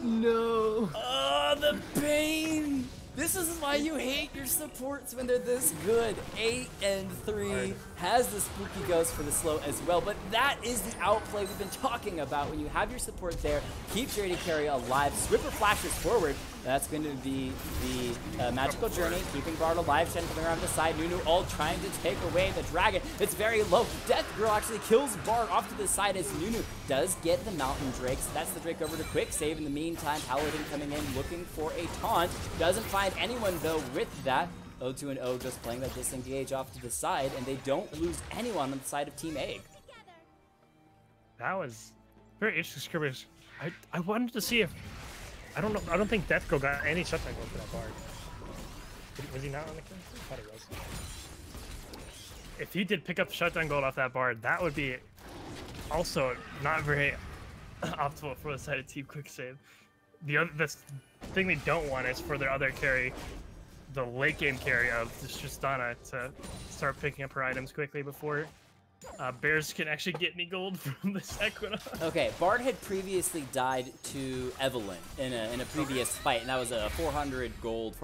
No. Oh, the pain! This is why you hate your supports when they're this good. 8-3 has the spooky ghost for the slow as well, but that is the outplay we've been talking about. When you have your support there, keeps your AD carry alive. Swipper flashes forward. That's going to be the magical journey, keeping Bard alive. Shen coming around the side. Nunu all trying to take away the dragon. It's very low. Death Girl actually kills Bard off to the side as Nunu does get the Mountain Drake. So that's the Drake over to Quicksave. In the meantime, Paladin coming in looking for a taunt. Doesn't find anyone though with that. O2 and O just playing that disengage off to the side, and they don't lose anyone on the side of Team Egg. That was very interesting skirmish. I wanted to see if I don't think Death Girl got any shutdown gold for that Bard. Was he not on the kill? I thought he was. If he did pick up shutdown gold off that Bard, that would be also not very optimal for the side of Team Quicksave. The thing they don't want is for their other carry, the late game carry of the Tristana, to start picking up her items quickly before Bears can actually get any gold from this Equinox. Okay, Bard had previously died to Evelyn in a previous fight, and that was a 450 gold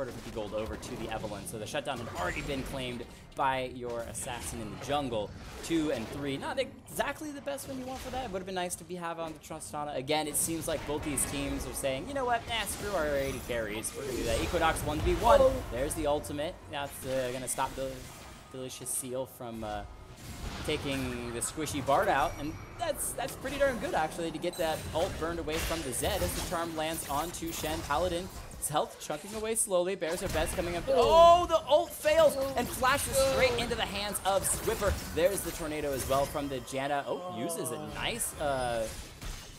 over to the Evelyn. So the shutdown had already been claimed by your assassin in the jungle. 2 and 3, not exactly the best one you want for that. It would have been nice to have on the Tristana. Again, it seems like both these teams are saying, you know what, screw our 80 carries. We're gonna do that. Equinox 1v1. There's the ultimate. That's gonna stop the Delicious Seal from taking the squishy Bard out, and that's pretty darn good actually to get that ult burned away from the Zed as the charm lands onto Shen. Paladin, his health chunking away slowly. Bears are best coming up. Oh, the ult fails and flashes straight into the hands of Swipper. There's the tornado as well from the Janna. Oh, uses a nice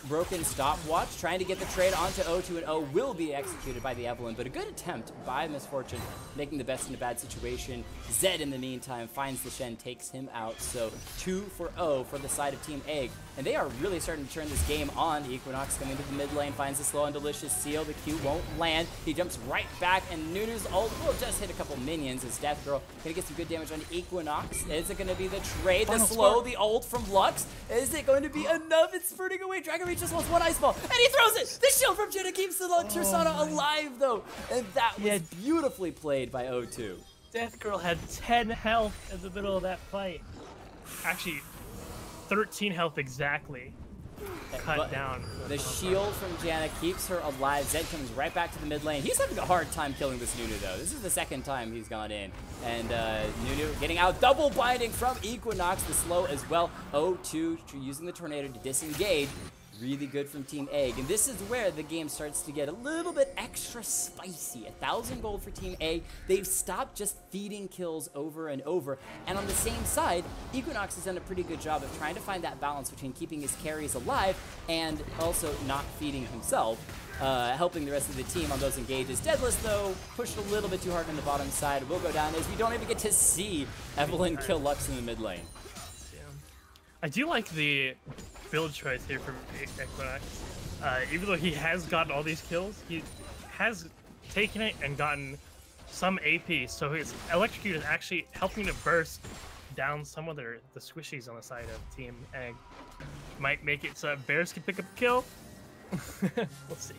broken stopwatch, trying to get the trade onto O2 and O will be executed by the Evelyn, but a good attempt by Misfortune, making the best in a bad situation. Zed, in the meantime, finds the Shen, takes him out, so 2 for O for the side of Team Egg, and they are really starting to turn this game on. Equinox coming into the mid lane, finds the slow and Delicious Seal. The Q won't land. He jumps right back, and Nunu's ult will just hit a couple minions as Death Girl gonna get some good damage on Equinox. Is it gonna be the trade, the slow, the ult from Lux? Is it going to be enough? It's spurting away. Dragon Reach just wants one ice ball, and he throws it! The shield from Jenna keeps the Tristana alive, though, and that was beautifully played by O2. Death Girl had 10 health in the middle of that fight. Actually, 13 health exactly. Cut down. The shield from Janna keeps her alive. Zed comes right back to the mid lane. He's having a hard time killing this Nunu, though. This is the second time he's gone in. And Nunu getting out. Double binding from Equinox. The slow as well. O2 using the tornado to disengage. Really good from Team Egg. And this is where the game starts to get a little bit extra spicy. 1,000 gold for Team Egg. They've stopped just feeding kills over and over. And on the same side, Equinox has done a pretty good job of trying to find that balance between keeping his carries alive and also not feeding himself, helping the rest of the team on those engages. Deadless, though, pushed a little bit too hard on the bottom side. Will go down as we don't even get to see Evelyn kill Lux in the mid lane. I do like the build choice here from Equinox. Even though he has gotten all these kills, he has taken it and gotten some AP, so his electrocute is actually helping to burst down some of the squishies on the side of Team Egg. Might make it so Bears can pick up a kill. We'll see.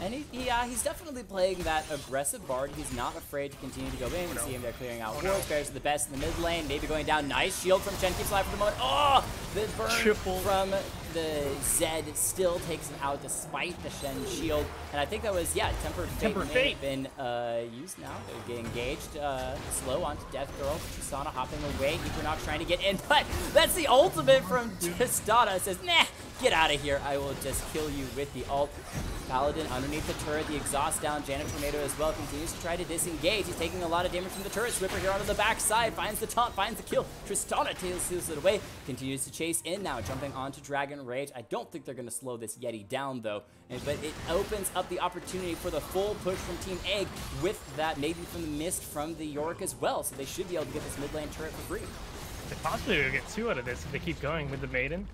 And he's definitely playing that aggressive Bard. He's not afraid to continue to go in. We see him there clearing out wards. Bears are the best in the mid lane. Maybe going down. Nice shield from Chen. Keeps alive for the moment. Oh! The burn from the Zed still takes him out despite the Shen shield. And I think that was, yeah, Tempered Fate may have been used now. They get engaged. Slow onto Death Girl. Tristana hopping away. Equinox trying to get in. But that's the ultimate from Tristana. It says, nah, get out of here. I will just kill you with the ult. Paladin underneath the turret, the exhaust down. Janet Tornado as well continues to try to disengage. He's taking a lot of damage from the turret. Swipper here onto the backside, finds the taunt, finds the kill. Tristana steals it away, continues to chase in now, jumping onto Dragon Rage. I don't think they're going to slow this Yeti down though, but it opens up the opportunity for the full push from Team Egg with that maybe from the mist from the Yorick as well, so they should be able to get this mid lane turret for free. They possibly will get 2 out of this if they keep going with the Maiden.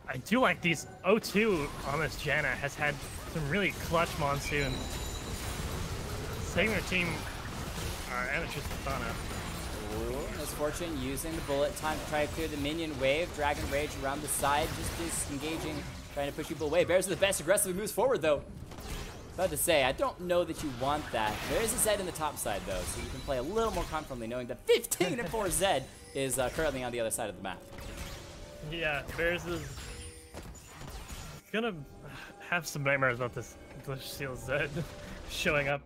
I do like these 0-2 on this Janna has had some really clutch monsoons. Saving their team and it's just Tristana. Ooh, Misfortune using the bullet time to try to clear the minion wave. Dragon Rage around the side, just disengaging, trying to push people away. Bears are the best, aggressively moves forward though. About to say, I don't know that you want that. There is a Zed in the top side though, so you can play a little more confidently knowing that 15-4 Zed is currently on the other side of the map. Yeah, Bears is gonna have some nightmares about this Glitch Seal Zed showing up.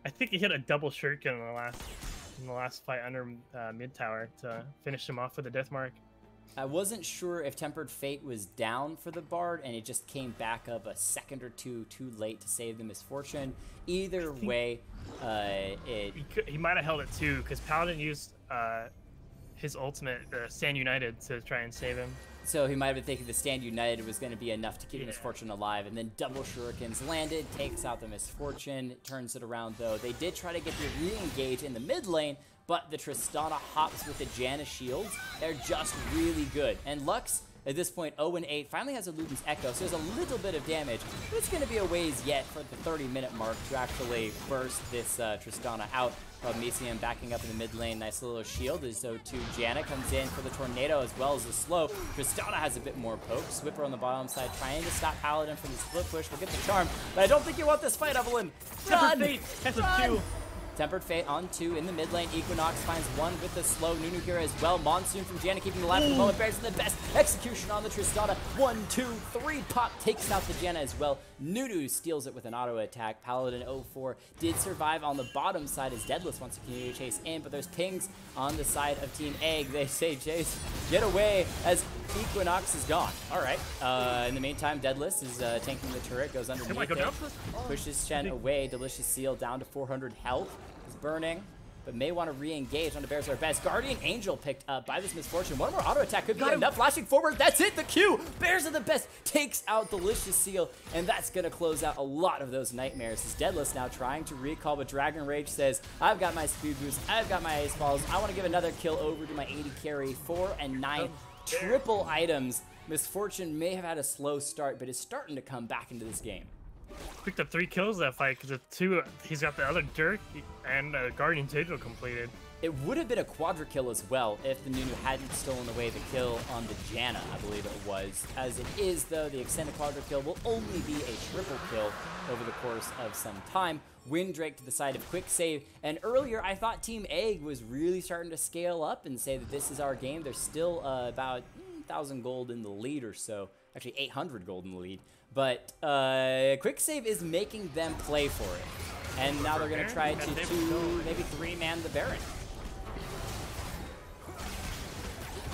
I think he hit a double shuriken in the last fight under mid tower to finish him off with a death mark. I wasn't sure if Tempered Fate was down for the Bard and it just came back up a second or two too late to save the Misfortune. Either way, he might have held it too because Paladin used his ultimate, Stand United, to try and save him. So he might have been thinking the Stand United was going to be enough to keep Misfortune alive, and then double shurikens landed, takes out the Misfortune, turns it around though. They did try to get the re-engage in the mid lane, but the Tristana hops with the Janna shields. They're just really good. And Lux, at this point, 0-8, finally has a Luden's Echo, so there's a little bit of damage, but it's going to be a ways yet for the 30-minute mark to actually burst this Tristana out. Mesium backing up in the mid lane, nice little shield as though to Janna comes in for the tornado as well as the slow. Tristana has a bit more poke. Swipper on the bottom side trying to stop Paladin from the split push. We'll get the charm, but I don't think you want this fight, Evelyn. Run! Run! Tempered Fate on 2 in the mid lane. Equinox finds 1 with the slow. Nunu here as well. Monsoon from Janna keeping the life for the moment. Bears in the best execution on the Tristana. 1, 2, 3 pop takes out the Janna as well. Nunu steals it with an auto attack. Paladin 0-4 did survive on the bottom side as Deadless wants to continue to chase in, but there's pings on the side of Team Egg. They say, Chase, get away as Equinox is gone. All right. In the meantime, Deadless is tanking the turret, goes underneath it, pushes Chen away. Delicious Seal down to 400 health. Is burning, but may want to re-engage on the Bears are best. Guardian Angel picked up by this Misfortune. One more auto attack could be enough. Flashing forward, that's it, the Q. Bears are the best, takes out Delicious Seal, and that's going to close out a lot of those nightmares. As Deadless now trying to recall, but Dragon Rage says, I've got my speed boost, I've got my ice balls, I want to give another kill over to my 80 carry. 4 and 9, triple items. Misfortune may have had a slow start, but is starting to come back into this game. Picked up 3 kills that fight because of 2. He's got the other Dirk and Guardian Angel completed. It would have been a quadra kill as well if the Nunu hadn't stolen away the kill on the Janna, I believe it was. As it is, though, the extended quadra kill will only be a triple kill over the course of some time. Windrake to the side of Quicksave, and earlier I thought Team Egg was really starting to scale up and say that this is our game. There's still about 1,000 gold in the lead or so, actually 800 gold in the lead. But Quicksave is making them play for it. And now they're going to try to maybe 3-man the Baron.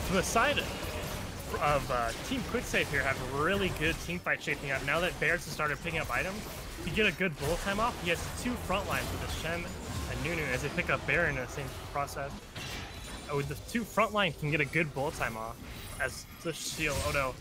To the side Team Quicksave here have really good team fight shaping up. Now that Bears has started picking up items, if you get a good bullet time off, he has 2 front lines with the Shen and Nunu as they pick up Bear in the same process. With the 2 front line can get a good bullet time off as the shield. Oh no.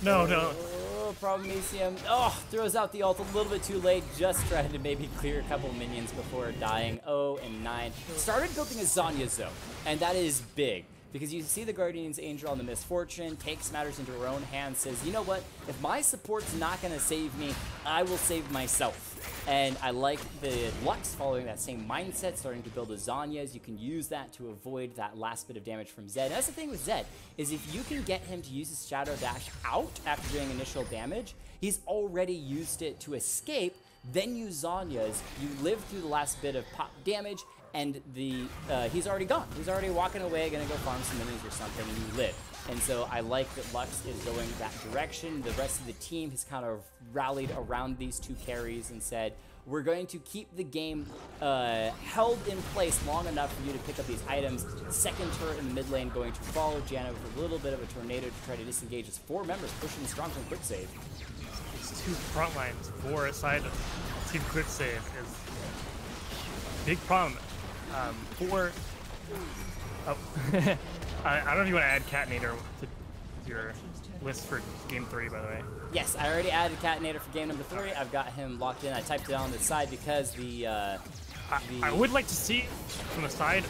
No. Oh, Problemesium. Oh, throws out the ult a little bit too late. Just trying to maybe clear a couple minions before dying. 0 and 9. Started building a Zhonya's though, and that is big. Because you see the Guardian's Angel on the Misfortune, takes matters into her own hands, says, you know what, if my support's not going to save me, I will save myself. And I like the Lux following that same mindset, starting to build a Zhonya's. You can use that to avoid that last bit of damage from Zed. And that's the thing with Zed, is if you can get him to use his Shadow Dash out after doing initial damage, he's already used it to escape, then use Zhonya's, you live through the last bit of pop damage, and he's already gone. He's already walking away, gonna go farm some minions or something, and you live. And so I like that Lux is going that direction. The rest of the team has kind of rallied around these 2 carries and said, we're going to keep the game held in place long enough for you to pick up these items. Second turret in the mid lane going to follow Janna with a little bit of a tornado to try to disengage as 4 members pushing strong from Quicksave. These 2 front lines for a side of Team Quicksave is a big problem. I don't know if you want to add Catinator to your list for game 3, by the way. Yes, I already added Catinator for game number 3. I've got him locked in. I typed it on the side because I would like to see from the side.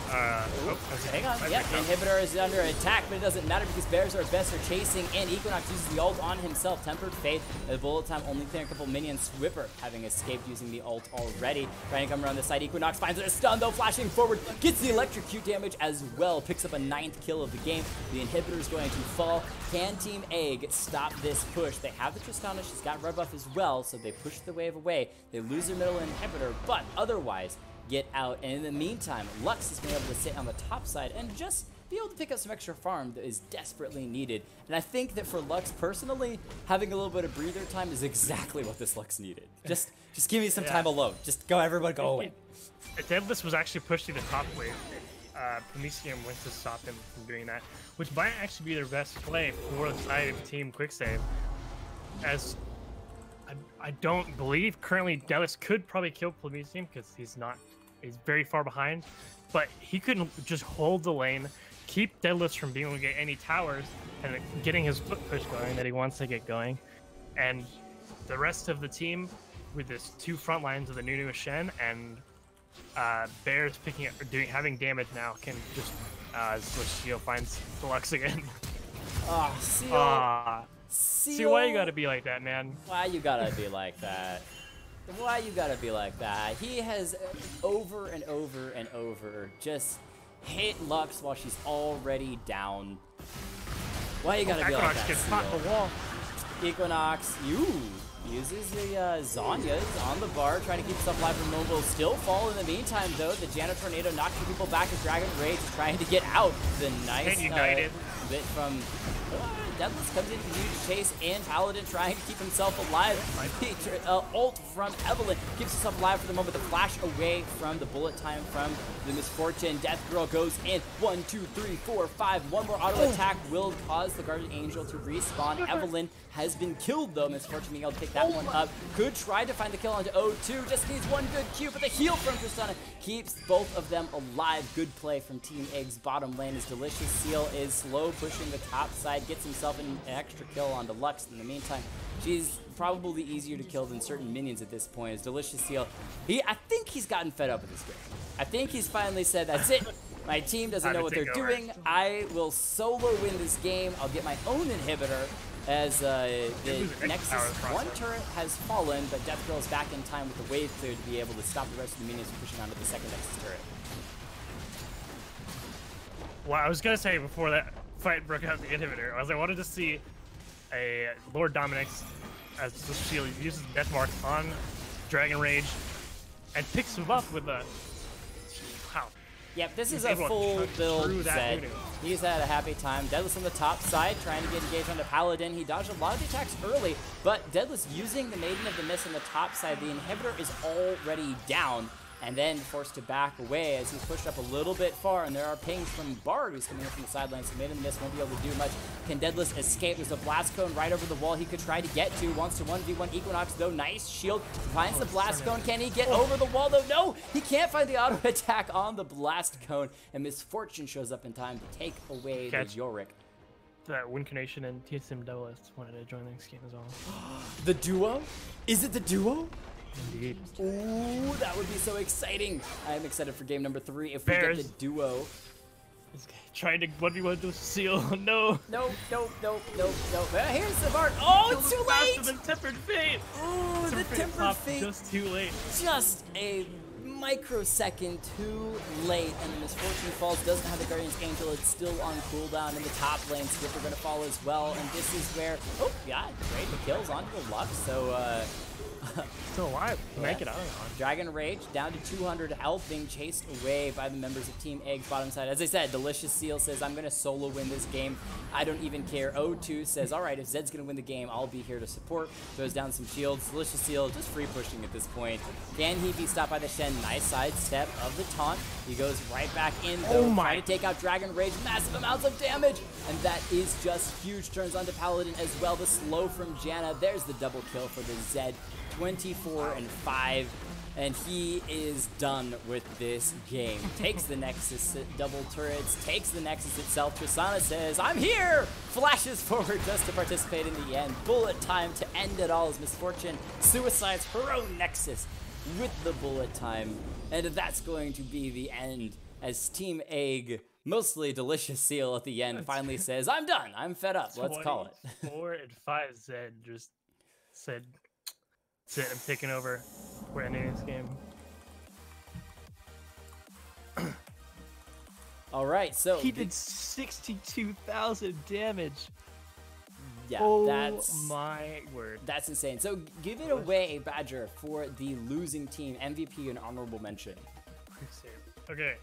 Hang on. Yep, the inhibitor is under attack, but it doesn't matter because Bears are best for chasing, and Equinox uses the ult on himself. Tempered Fate, the bullet time only clearing a couple minions. Swipper having escaped using the ult already. Trying to come around the side. Equinox finds a stun though, flashing forward, gets the electrocute damage as well. Picks up a 9th kill of the game. The inhibitor is going to fall. Can Team Egg stop this push? They have the Tristana. She's got red buff as well, so they push the wave away. They lose their middle inhibitor, but otherwise get out. And in the meantime, Lux has been able to sit on the top side and just be able to pick up some extra farm that is desperately needed. And I think that for Lux personally, having a little bit of breather time is exactly what this Lux needed. Just give me some time alone. Just go, everybody go away. Daedalus was actually pushing the top wave. Prometheum went to stop him from doing that, which might actually be their best play for the side of Team Quicksave, as I don't believe currently Daedalus could probably kill Prometheum because he's very far behind, but he couldn't just hold the lane, keep Daedalus from being able to get any towers, and getting his foot push going that he wants to get going. And the rest of the team, with this 2 front lines of the Nunu Shen and Bears picking up or having damage now, can just switch. Seal finds the Lux again. Oh, Seal. See, why you gotta be like that, man? Why you gotta be like that? Why you gotta be like that? He has over and over and over just hit Lux while she's already down. Why you gotta be like that, gets caught in the wall. Equinox, uses the Zhonya's on the bar, trying to keep himself alive from Mobile. Still fall in the meantime, though. The Janna Tornado knocking people back as Dragon Rage is trying to get out. The nice bit from Daedalus comes in to use chase, and Paladin trying to keep himself alive. Ult from Evelyn keeps himself alive for the moment. The flash away from the bullet time from the Misfortune. Death Girl goes in. 1, 2, 3, 4, 5. One more auto attack will cause the Guardian Angel to respawn. Evelyn has been killed though. Misfortune being able to pick that one up. Could try to find the kill onto O2. Just needs one good Q, but the heal from Tristana keeps both of them alive. Good play from Team Egg's bottom lane as Delicious Seal is slow pushing the top side. Gets himself an extra kill on Deluxe. In the meantime, she's probably easier to kill than certain minions at this point. As Delicious Seal, I think he's gotten fed up with this game. I think he's finally said, that's it. My team doesn't know what they're doing. I will solo win this game. I'll get my own inhibitor. As the Nexus 1 turret has fallen, but Death Girl is back in time with the wave cleared to be able to stop the rest of the minions from pushing onto the second Nexus turret. Well, I was gonna say before that fight broke out the inhibitor, I wanted to see a Lord Dominix as the shield. He uses Death Mark on Dragon Rage and picks him up with a wow. Yep, this is a full build Zed. He's had a happy time. Daedalus on the top side, trying to get engaged on the Paladin. He dodged a lot of the attacks early, but Daedalus using the Maiden of the Mist on the top side. The inhibitor is already down, and then forced to back away as he's pushed up a little bit far, and there are pings from Bard, who's coming in from the sidelines. So made in this, won't be able to do much. Can Deadless escape? There's a blast cone right over the wall he could try to get to. Wants to 1v1 Equinox, though. Nice shield. Finds the blast cone. Can he get over the wall, though? No! He can't find the auto attack on the blast cone, and Misfortune shows up in time to take away the Yorick. That Wincarnation and TSM Doublest wanted to join this game as well. The duo? Is it the duo? Indeed. Ooh, that would be so exciting. I'm excited for game number 3 if Bears. we get the duo. This guy trying to 1v1 to seal. No. No. Here's the Bard. Oh, it's too Faster late! than Tempered Fate. Ooh, the Tempered Fate. Just too late. Just a microsecond too late, and the Misfortune falls. Doesn't have the Guardian's Angel. It's still on cooldown in the top lane. Skipper gonna fall as well, and this is where, oh yeah, great, the kills onto the Lux. So Still alive. Make it out. Dragon Rage down to 200 health, being chased away by the members of Team Egg's bottom side. As I said, Delicious Seal says, I'm going to solo win this game. I don't even care. O2 says, all right, if Zed's going to win the game, I'll be here to support. Throws down some shields. Delicious Seal just free pushing at this point. Can he be stopped by the Shen? Nice side step of the taunt. He goes right back in, though, trying to take out Dragon Rage. Massive amounts of damage. And that is just huge. Turns onto Paladin as well. The slow from Janna. There's the double kill for the Zed. 24-5, and he is done with this game. Takes the Nexus double turrets, takes the Nexus itself. Tristana says, I'm here! Flashes forward just to participate in the end. Bullet time to end it all as Misfortune suicides her own Nexus with the bullet time. And that's going to be the end as Team Egg, mostly Delicious Seal at the end, finally says, I'm done, I'm fed up, let's call it. 4-5 Zed just said, that's it, I'm taking over. We're ending this game. All right, so he did 62,000 damage. Yeah, oh that's my word. That's insane. So give it away, Badger, for the losing team, MVP and honorable mention. Okay,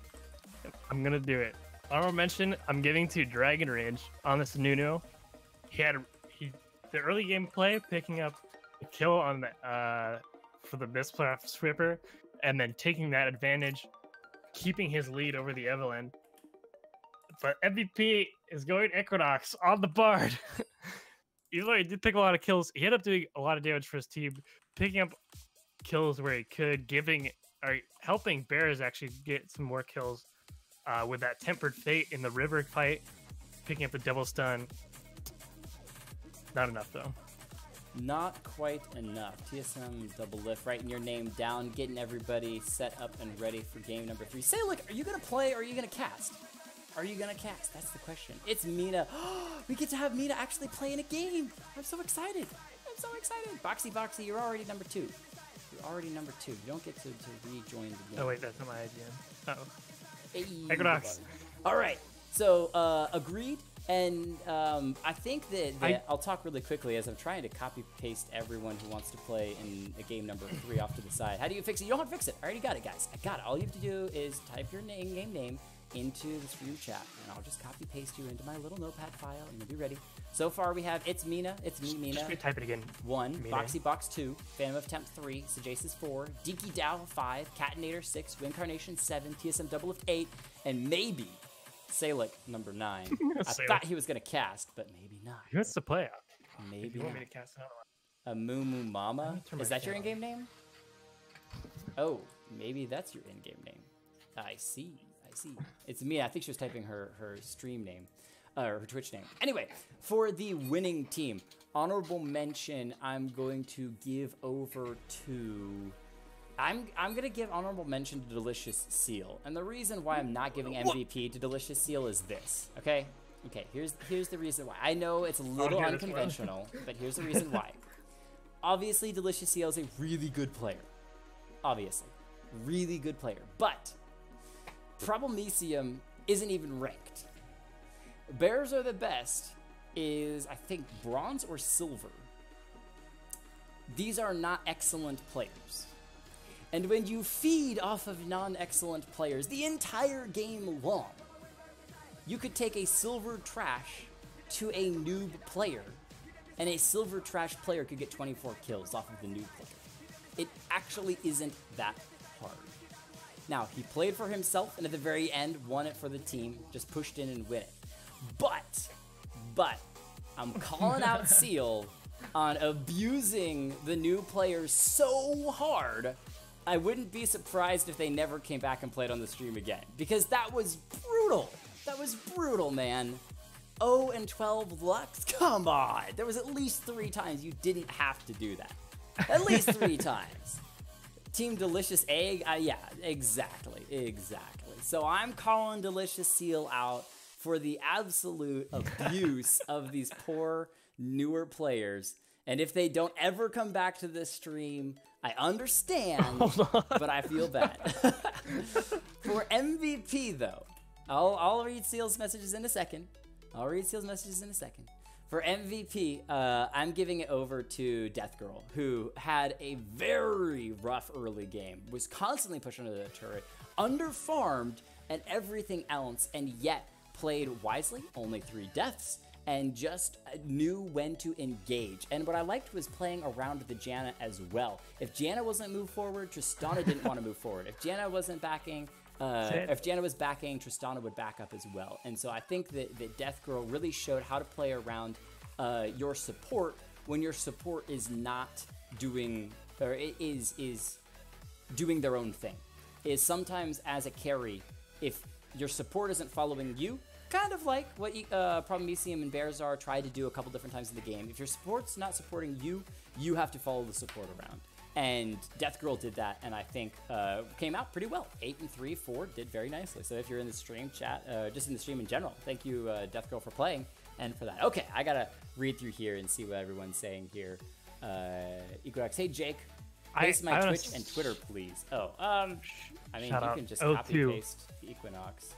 I'm gonna do it. Honorable mention, I'm giving to Dragon Rage on this Nuno. The early gameplay picking up the kill on the for the Mistplaf Swipper, and then taking that advantage, keeping his lead over the Evelyn. But MVP is going Equinox on the Bard. Even though he did pick a lot of kills, he ended up doing a lot of damage for his team, picking up kills where he could, helping Bears actually get some more kills with that Tempered Fate in the river fight, picking up the double stun. Not enough though. Not quite enough. TSM double lift, writing your name down, getting everybody set up and ready for game number 3. Say, look, are you gonna play or are you gonna cast? Are you gonna cast? That's the question. It's Mina. We get to have Mina actually play in a game. I'm so excited. I'm so excited. Boxy, you're already number 2. You're already number 2. You don't get to rejoin the game. Oh wait, that's not my idea. Uh-oh. Hey, Equinox. All right. So agreed. And I think that I'll talk really quickly as I'm trying to copy paste everyone who wants to play in a game number 3 off to the side. How do you fix it? You don't have to fix it. I already got it, guys. I got it. All you have to do is type your game name into the stream chat, and I'll just copy paste you into my little notepad file, and you'll be ready. So far, we have It's Mina, It's Me, Mina. Just type it again. 1, Mina. Boxy Box 2, Phantom of Temp 3, Sejaces 4, Deaky Dow 5, Catinator 6, Wincarnation 7, TSM Double Lift 8, and maybe Salic number 9. I thought he was gonna cast, but maybe not. He wants to play out. Maybe You want not. me to cast another one? A Moo Moo Mama. turn Is my that your fan in-game name? Oh, maybe that's your in-game name. I see. It's me. I think she was typing her stream name, or her Twitch name. Anyway, for the winning team, honorable mention, I'm going to give over to. I'm gonna give honorable mention to Delicious Seal, and the reason why I'm not giving MVP to Delicious Seal is this. Okay, here's the reason why. I know it's a little unconventional, but here's the reason why. Obviously, Delicious Seal is a really good player. Obviously, really good player, but Problemecium isn't even ranked. Bears Are the Best is, I think, bronze or silver. These are not excellent players. And when you feed off of non-excellent players the entire game long, you could take a silver trash to a noob player, and a silver trash player could get 24 kills off of the noob player. It actually isn't that hard. Now, he played for himself, and at the very end, won it for the team, just pushed in and win it. But, I'm calling out Seal on abusing the new players so hard, I wouldn't be surprised if they never came back and played on the stream again, because that was brutal. That was brutal, man. 0 and 12 Lux? Come on. There was at least 3 times you didn't have to do that. At least 3 times. Team Delicious Egg? Yeah, exactly. So I'm calling Delicious Seal out for the absolute abuse of these poor newer players. And if they don't ever come back to this stream, I understand, but I feel bad. For MVP, though, I'll read Seal's messages in a second. For MVP, I'm giving it over to Death Girl, who had a very rough early game, was constantly pushed under the turret, underfarmed, and everything else, and yet played wisely, only 3 deaths, and just knew when to engage. And what I liked was playing around the Janna as well. If Janna wasn't moved forward, Tristana didn't want to move forward. If Janna wasn't backing, if Janna was backing, Tristana would back up as well. And so I think that Death Girl really showed how to play around your support when your support is not doing, or is doing their own thing. Is sometimes as a carry, if your support isn't following you, kind of like what Prometheum and Bearzar tried to do a couple different times in the game. If your support's not supporting you, you have to follow the support around. And Death Girl did that, and I think came out pretty well. 8 and 3, 4 did very nicely. So if you're in the stream chat, just in the stream in general, thank you, Death Girl, for playing and for that. Okay, I gotta read through here and see what everyone's saying here. Equinox, hey Jake, paste my Twitch and Twitter, please. Oh, I mean, you can just copy paste Equinox.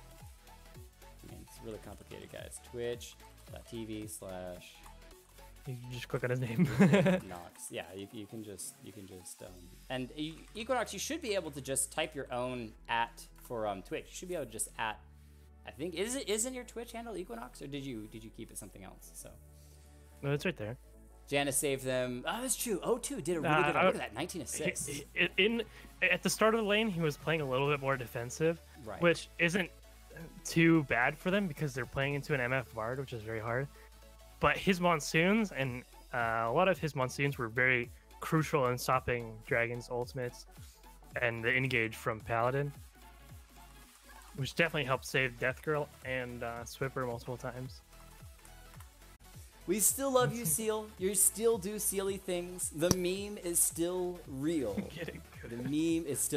I mean, it's really complicated, guys. Twitch.tv/ You just click on his name. Equinox. Yeah, you can just and Equinox, you should be able to just type your own @ for Twitch. You should be able to just @ I think isn't your Twitch handle Equinox, or did you keep it something else? So No, it's right there. Janice saved them. Oh, that's true. O2 did a really good. Look at that, 19 assists. At the start of the lane, he was playing a little bit more defensive, Right. which isn't too bad for them because they're playing into an MF Bard, which is very hard. But his monsoons and a lot of his monsoons were very crucial in stopping Dragon's ultimates and the engage from Paladin, which definitely helped save Death Girl and Swipper multiple times. We still love you, Seal. You still do Sealy things. The meme is still real. Getting good. The meme is still